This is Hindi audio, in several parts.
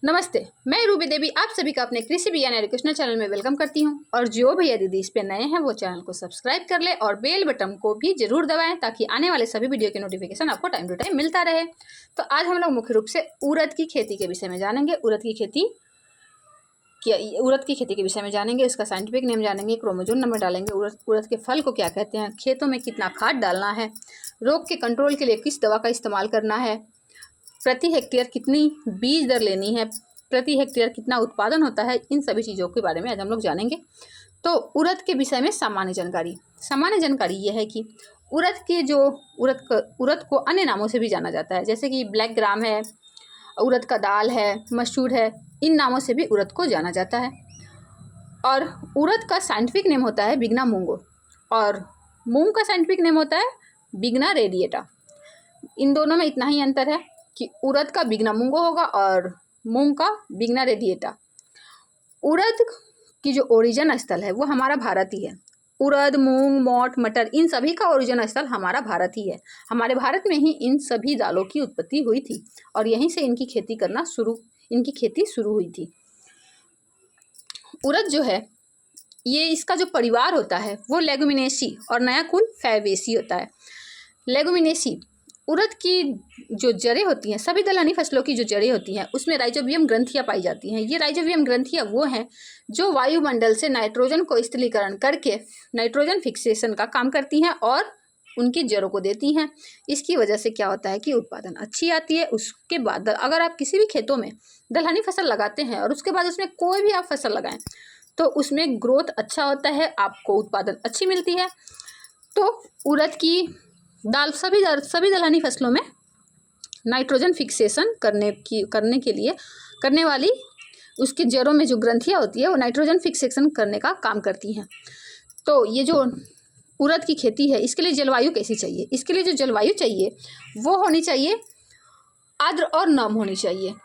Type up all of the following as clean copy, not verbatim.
नमस्ते, मैं रूबी देवी आप सभी का अपने कृषि विज्ञान एजुकेशनल चैनल में वेलकम करती हूं। और जो भैया दीदी इस पे नए हैं वो चैनल को सब्सक्राइब कर ले और बेल बटन को भी जरूर दबाएं ताकि आने वाले सभी वीडियो के नोटिफिकेशन आपको टाइम टू टाइम मिलता रहे। तो आज हम लोग मुख्य रूप से उड़द की खेती के विषय में जानेंगे। उड़द की खेती के विषय में जानेंगे, उसका साइंटिफिक नेम जानेंगे, क्रोमोजोम नंबर डालेंगे, उड़द के फल को क्या कहते हैं, खेतों में कितना खाद डालना है, रोग के कंट्रोल के लिए किस दवा का इस्तेमाल करना है, प्रति हेक्टेयर कितनी बीज दर लेनी है, प्रति हेक्टेयर कितना उत्पादन होता है, इन सभी चीज़ों के बारे में आज हम लोग जानेंगे। तो उड़द के विषय में सामान्य जानकारी यह है कि उड़द को अन्य नामों से भी जाना जाता है, जैसे कि ब्लैक ग्राम है, उड़द का दाल है, मसूर है, इन नामों से भी उड़द को जाना जाता है। और उड़द का साइंटिफिक नेम होता है बिग्ना मूंगो और मूंग का साइंटिफिक नेम होता है बिग्ना रेडिएटा। इन दोनों में इतना ही अंतर है कि उड़द का बिग्ना मूंगो होगा और मूंग का बिग्ना रेडिएटा। उड़द की जो ओरिजिन स्थल है वो हमारा भारत ही है। उड़द, मूंग, मोठ, मटर इन सभी का ओरिजिन स्थल हमारा भारत ही है। हमारे भारत में ही इन सभी दालों की उत्पत्ति हुई थी और यहीं से इनकी खेती शुरू हुई थी। उड़द जो है ये इसका जो परिवार होता है वो लेगुमिनेसी और नया कुल फैबेसी होता है। लेगुमिनेसी उड़द की जो जड़ें होती हैं, सभी दलहनी फसलों की जो जड़ें होती हैं उसमें राइजोबियम ग्रंथियां पाई जाती हैं। ये राइजोबियम ग्रंथियां वो हैं जो वायुमंडल से नाइट्रोजन को स्थलीकरण करके नाइट्रोजन फिक्सेशन का काम करती हैं और उनकी जड़ों को देती हैं। इसकी वजह से क्या होता है कि उत्पादन अच्छी आती है। उसके बाद अगर आप किसी भी खेतों में दलहनी फसल लगाते हैं और उसके बाद उसमें कोई भी आप फसल लगाएं तो उसमें ग्रोथ अच्छा होता है, आपको उत्पादन अच्छी मिलती है। तो उड़द की दाल सभी दलहनी फसलों में नाइट्रोजन फिक्सेशन करने वाली उसकी जड़ों में जो ग्रंथियां होती है वो नाइट्रोजन फिक्सेशन करने का काम करती हैं। तो ये जो उड़द की खेती है इसके लिए जलवायु कैसी चाहिए? इसके लिए जो जलवायु चाहिए वो होनी चाहिए आर्द्र और नम होनी चाहिए।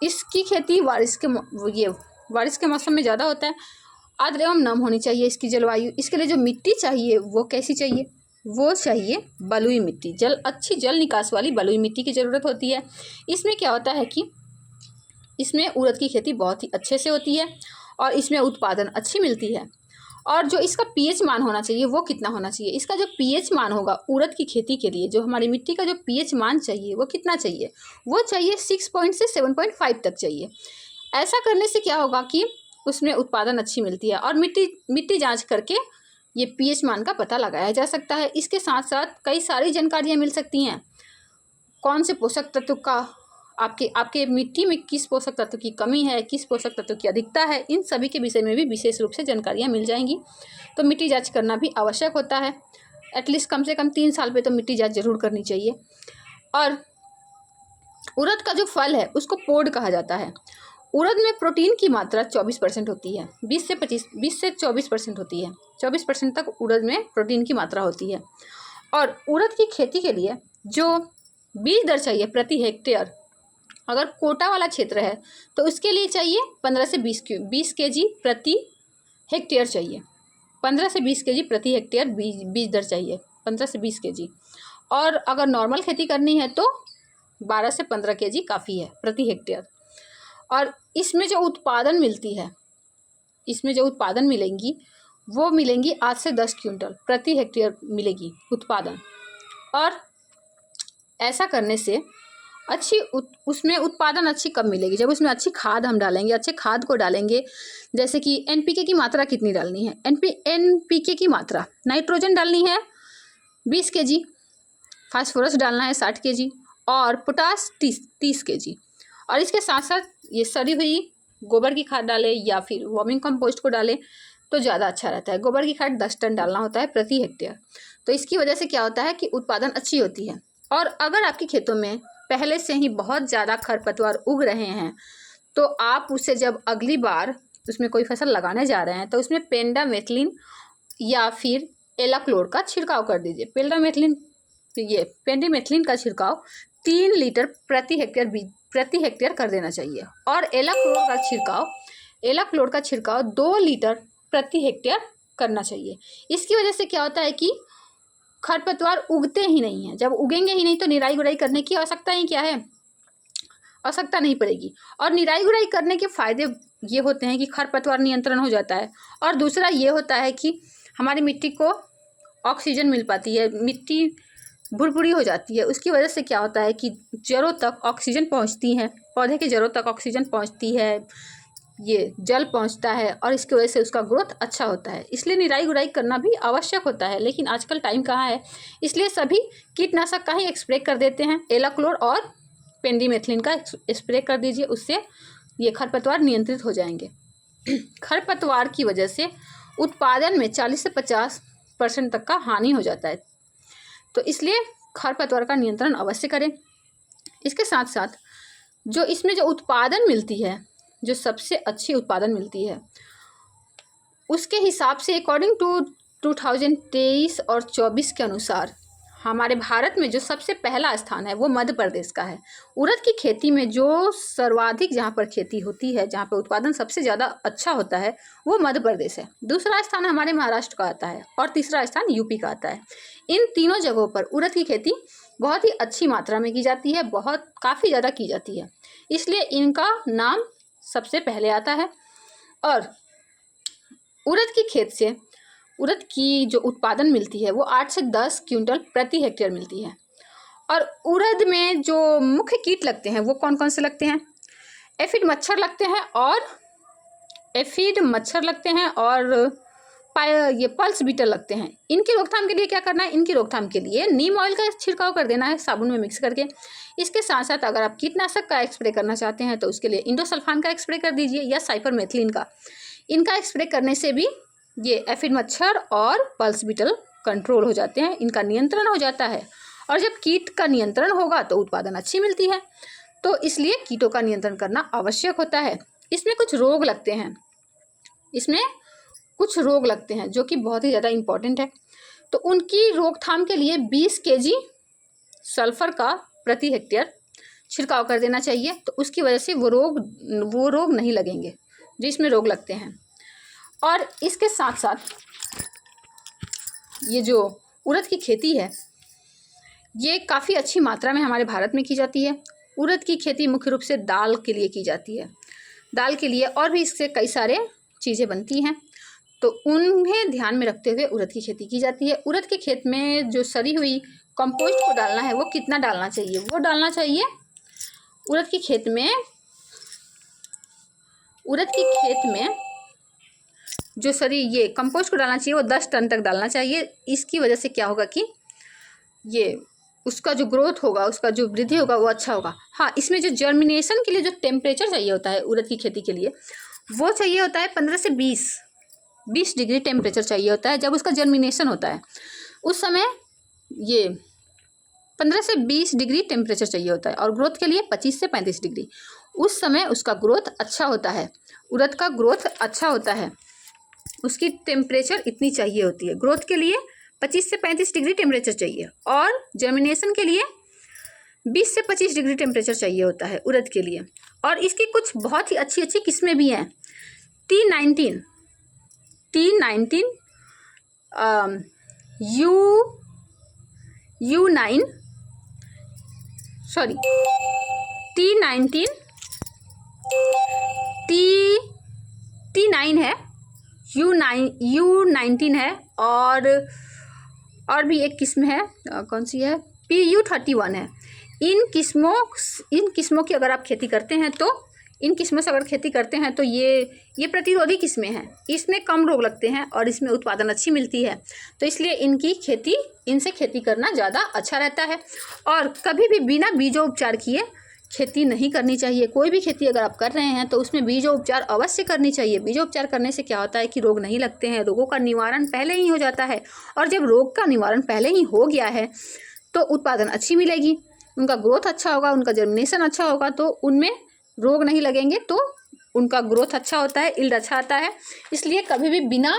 इसकी खेती बारिश के मौसम में ज़्यादा होता है। आर्द्र एवं नम होनी चाहिए इसकी जलवायु। इसके लिए जो मिट्टी चाहिए वो कैसी चाहिए? वो चाहिए बलुई मिट्टी, अच्छी जल निकास वाली बलुई मिट्टी की ज़रूरत होती है। इसमें क्या होता है कि इसमें उड़द की खेती बहुत ही अच्छे से होती है और इसमें उत्पादन अच्छी मिलती है। और जो इसका पीएच मान होना चाहिए वो कितना होना चाहिए? इसका जो पीएच मान होगा उड़द की खेती के लिए, जो हमारी मिट्टी का जो पीएच मान चाहिए वो कितना चाहिए? वो चाहिए 6 से 7.5 तक चाहिए। ऐसा करने से क्या होगा कि उसमें उत्पादन अच्छी मिलती है और मिट्टी जाँच करके ये पीएच मान का पता लगाया जा सकता है। इसके साथ साथ कई सारी जानकारियाँ मिल सकती हैं। कौन से पोषक तत्व का आपके मिट्टी में किस पोषक तत्व की कमी है, किस पोषक तत्व की अधिकता है, इन सभी के विषय में भी विशेष रूप से जानकारियाँ मिल जाएंगी। तो मिट्टी जांच करना भी आवश्यक होता है। एटलीस्ट कम से कम 3 साल पे तो मिट्टी जांच जरूर करनी चाहिए। और उड़द का जो फल है उसको पोड कहा जाता है। उड़द में प्रोटीन की मात्रा 24% होती है, 20 से 24% होती है। 24% तक उड़द में प्रोटीन की मात्रा होती है। और उड़द की खेती के लिए जो बीज दर चाहिए प्रति हेक्टेयर, अगर कोटा वाला क्षेत्र है तो उसके लिए चाहिए 15 से 20 केजी प्रति हेक्टेयर चाहिए। 15 से 20 केजी प्रति हेक्टेयर बीज दर चाहिए, 15 से 20 केजी। और अगर नॉर्मल खेती करनी है तो 12 से 15 केजी काफ़ी है प्रति हेक्टेयर। और इसमें जो उत्पादन मिलेंगी वो मिलेंगी 8 से 10 क्विंटल प्रति हेक्टेयर मिलेगी उत्पादन। और ऐसा करने से उसमें उत्पादन अच्छी कब मिलेगी? जब उसमें अच्छी खाद हम डालेंगे, अच्छे खाद को डालेंगे। जैसे कि एनपीके की मात्रा कितनी डालनी है? एनपीके की मात्रा, नाइट्रोजन डालनी है 20 केजी, फास्फोरस डालना है 60 केजी और पोटास 30 केजी। और इसके साथ साथ ये सड़ी हुई गोबर की खाद डालें या फिर वर्मिंग कंपोस्ट को डालें तो ज़्यादा अच्छा रहता है। गोबर की खाद 10 टन डालना होता है प्रति हेक्टेयर। तो इसकी वजह से क्या होता है कि उत्पादन अच्छी होती है। और अगर आपके खेतों में पहले से ही बहुत ज़्यादा खरपतवार उग रहे हैं तो आप उसे जब अगली बार उसमें कोई फसल लगाने जा रहे हैं तो उसमें पेंडामेथलिन या फिर एलाक्लोर का छिड़काव कर दीजिए। पेंडामेथलिन का छिड़काव 3 लीटर प्रति हेक्टेयर कर देना चाहिए। और एलाक्लोर का छिड़काव 2 लीटर प्रति हेक्टेयर करना चाहिए। इसकी वजह से क्या होता है कि खरपतवार उगते ही नहीं हैं। जब उगेंगे ही नहीं तो निराई गुड़ाई करने की आवश्यकता ही क्या है? आवश्यकता नहीं पड़ेगी। और निराई गुड़ाई करने के फायदे ये होते हैं कि खरपतवार नियंत्रण हो जाता है, और दूसरा ये होता है कि हमारी मिट्टी को ऑक्सीजन मिल पाती है, मिट्टी भुरभुरी हो जाती है। उसकी वजह से क्या होता है कि जड़ों तक ऑक्सीजन पहुंचती है, पौधे के जड़ों तक ऑक्सीजन पहुंचती है, ये जल पहुंचता है, और इसकी वजह से उसका ग्रोथ अच्छा होता है। इसलिए निराई गुड़ाई करना भी आवश्यक होता है, लेकिन आजकल टाइम कहाँ है, इसलिए सभी कीटनाशक का ही स्प्रे कर देते हैं। एलाक्लोर और पेंडिमेथिलिन का स्प्रे कर दीजिए, उससे ये खरपतवार नियंत्रित हो जाएंगे। खरपतवार की वजह से उत्पादन में 40 से 50% तक का हानि हो जाता है, तो इसलिए खरपतवार का नियंत्रण अवश्य करें। इसके साथ साथ जो इसमें जो उत्पादन मिलती है, जो सबसे अच्छी उत्पादन मिलती है, उसके हिसाब से अकॉर्डिंग टू 2023 और 24 के अनुसार हमारे भारत में जो सबसे पहला स्थान है वो मध्य प्रदेश का है। उड़द की खेती में जो सर्वाधिक जहाँ पर खेती होती है, जहाँ पर उत्पादन सबसे ज़्यादा अच्छा होता है, वो मध्य प्रदेश है। दूसरा स्थान हमारे महाराष्ट्र का आता है, और तीसरा स्थान यूपी का आता है। इन तीनों जगहों पर उड़द की खेती बहुत ही अच्छी मात्रा में की जाती है, काफ़ी ज़्यादा की जाती है, इसलिए इनका नाम सबसे पहले आता है। और उड़द की खेत से उड़द की जो उत्पादन मिलती है वो 8 से 10 क्विंटल प्रति हेक्टेयर मिलती है। और उड़द में जो मुख्य कीट लगते हैं वो कौन कौन से लगते हैं? एफिड मच्छर लगते हैं, और ये पल्स बीटल लगते हैं। इनकी रोकथाम के लिए क्या करना है? इनकी रोकथाम के लिए नीम ऑयल का छिड़काव कर देना है साबुन में मिक्स करके। इसके साथ साथ अगर आप कीटनाशक का स्प्रे करना चाहते हैं तो उसके लिए इंडोसल्फान का स्प्रे कर दीजिए, या साइपरमेथ्रिन का। इनका स्प्रे करने से भी ये एफिड मच्छर और पल्स बीटल कंट्रोल हो जाते हैं, इनका नियंत्रण हो जाता है। और जब कीट का नियंत्रण होगा तो उत्पादन अच्छी मिलती है, तो इसलिए कीटों का नियंत्रण करना आवश्यक होता है। इसमें कुछ रोग लगते हैं जो कि बहुत ही ज़्यादा इम्पॉर्टेंट है, तो उनकी रोकथाम के लिए 20 kg सल्फर का प्रति हेक्टेयर छिड़काव कर देना चाहिए, तो उसकी वजह से वो रोग नहीं लगेंगे जिसमें रोग लगते हैं। और इसके साथ साथ ये जो उड़द की खेती है ये काफ़ी अच्छी मात्रा में हमारे भारत में की जाती है। उड़द की खेती मुख्य रूप से दाल के लिए की जाती है, दाल के लिए, और भी इससे कई सारे चीज़ें बनती हैं, तो उन्हें ध्यान में रखते हुए उड़द की खेती की जाती है। उड़द के खेत में जो सड़ी हुई कंपोस्ट को डालना है वो कितना डालना चाहिए? वो डालना चाहिए उड़द की खेत में जो सड़ी ये कंपोस्ट को डालना चाहिए वो 10 टन तक डालना चाहिए। इसकी वजह से क्या होगा कि ये उसका जो ग्रोथ होगा, उसका जो वृद्धि होगा वो अच्छा होगा। हाँ, इसमें जो जर्मिनेशन के लिए जो टेम्परेचर चाहिए होता है उड़द की खेती के लिए, वो चाहिए होता है 15 से 20 डिग्री टेम्परेचर चाहिए होता है। जब उसका जर्मिनेशन होता है उस समय ये 15 से 20 डिग्री टेम्परेचर चाहिए होता है, और ग्रोथ के लिए 25 से 35 डिग्री। उस समय उसका ग्रोथ अच्छा होता है, उड़द का ग्रोथ अच्छा होता है, उसकी टेम्परेचर इतनी चाहिए होती है। ग्रोथ के लिए 25 से 35 डिग्री टेम्परेचर चाहिए, और जर्मिनेशन के लिए 20 से 25 डिग्री टेम्परेचर चाहिए होता है उड़द के लिए। और इसकी कुछ बहुत ही अच्छी अच्छी किस्में भी हैं। T19 U9 sorry T19 T9 है, U19 है, और भी एक किस्म है, कौन सी है? PU31 है। इन किस्मों की अगर आप खेती करते हैं तो ये प्रतिरोधी किस्में हैं, इसमें कम रोग लगते हैं और इसमें उत्पादन अच्छी मिलती है, तो इसलिए इनसे खेती करना ज़्यादा अच्छा रहता है। और कभी भी बिना बीजोपचार किए खेती नहीं करनी चाहिए। कोई भी खेती अगर आप कर रहे हैं तो उसमें बीजोपचार अवश्य करनी चाहिए। बीजोपचार करने से क्या होता है कि रोग नहीं लगते हैं, रोगों का निवारण पहले ही हो जाता है, और जब रोग का निवारण पहले ही हो गया है तो उत्पादन अच्छी मिलेगी, उनका ग्रोथ अच्छा होगा, उनका जर्मिनेशन अच्छा होगा, तो उनमें रोग नहीं लगेंगे, तो उनका ग्रोथ अच्छा होता है, यील्ड अच्छा आता है। इसलिए कभी भी बिना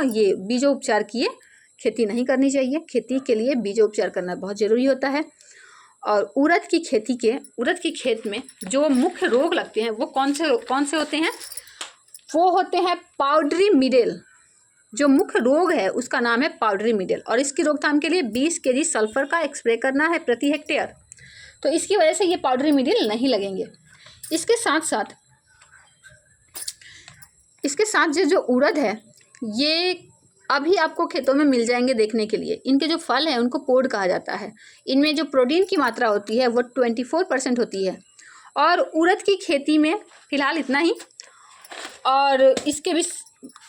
ये बीजोपचार किए खेती नहीं करनी चाहिए। खेती के लिए बीजोपचार करना बहुत ज़रूरी होता है। और उड़द की खेत में जो मुख्य रोग लगते हैं वो कौन से होते हैं? वो होते हैं पाउडरी मिलेट, जो मुख्य रोग है उसका नाम है पाउडरी मिडल, और इसकी रोकथाम के लिए 20 kg सल्फर का स्प्रे करना है प्रति हेक्टेयर। तो इसकी वजह से ये पाउडरी मिडल नहीं लगेंगे। इसके साथ जो उड़द है ये अभी आपको खेतों में मिल जाएंगे देखने के लिए। इनके जो फल हैं उनको पोड कहा जाता है। इनमें जो प्रोटीन की मात्रा होती है वो 24% होती है। और उड़द की खेती में फ़िलहाल इतना ही, और इसके भी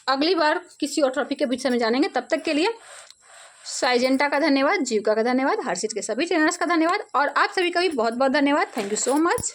अगली बार किसी और टॉपिक के विषय में जानेंगे। तब तक के लिए साइजेंटा का धन्यवाद, जीविका का धन्यवाद, हर्षित के सभी ट्रेनर्स का धन्यवाद, और आप सभी का भी बहुत बहुत धन्यवाद। Thank you so much.